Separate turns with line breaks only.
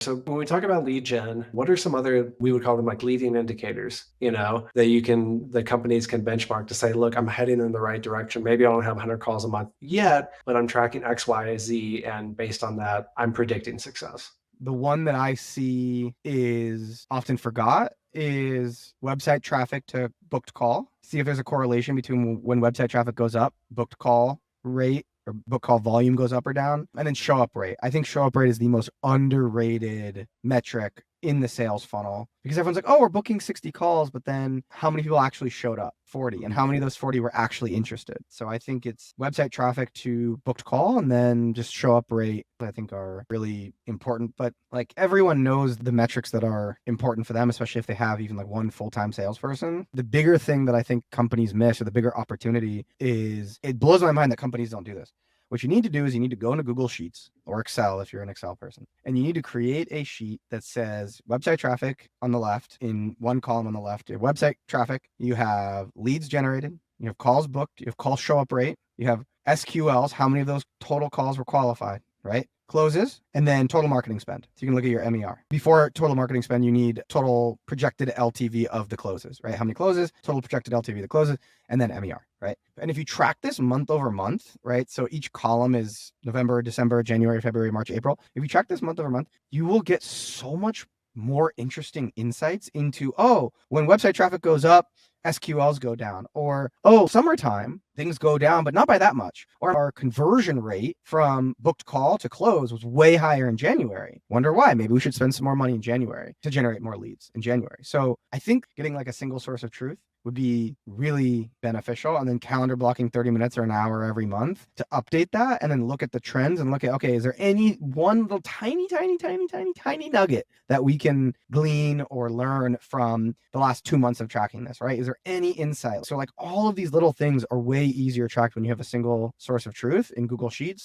So when we talk about lead gen, what are some other, we would call them like leading indicators, that companies can benchmark to say, look, I'm heading in the right direction. Maybe I don't have 100 calls a month yet, but I'm tracking X, Y, Z. And based on that, I'm predicting success.
The one that I see is often forgot is website traffic to booked call. See if there's a correlation between when website traffic goes up, booked call rate or book call volume goes up or down, and then show up rate. I think show up rate is the most underrated metric in the sales funnel because everyone's like, oh, we're booking 60 calls, but then how many people actually showed up? 40. And how many of those 40 were actually interested? So I think it's website traffic to booked call and then just show up rate, I think are really important. But like everyone knows the metrics that are important for them, especially if they have even like one full-time salesperson. The bigger thing that I think companies miss, or the bigger opportunity, is it blows my mind that companies don't do this. What you need to do is you need to go into Google Sheets or Excel if you're an Excel person, and you need to create a sheet that says website traffic on the left, in one column on the left, your website traffic, you have leads generated, you have calls booked, you have call show up rate, you have SQLs, how many of those total calls were qualified, right? Closes, and then total marketing spend. So you can look at your MER. Before total marketing spend, you need total projected LTV of the closes, right? How many closes, total projected LTV of the closes, and then MER, right? And if you track this month over month, right? So each column is November, December, January, February, March, April. If you track this month over month, you will get so much more interesting insights into, oh, when website traffic goes up, SQLs go down, or, oh, summertime, things go down, but not by that much. Or our conversion rate from booked call to close was way higher in January. Wonder why? Maybe we should spend some more money in January to generate more leads in January. So I think getting like a single source of truth would be really beneficial. And then calendar blocking 30 minutes or an hour every month to update that and then look at the trends and look at, okay, is there any one little tiny nugget that we can glean or learn from the last 2 months of tracking this, right? Is there any insight? So like all of these little things are way easier tracked when you have a single source of truth in Google Sheets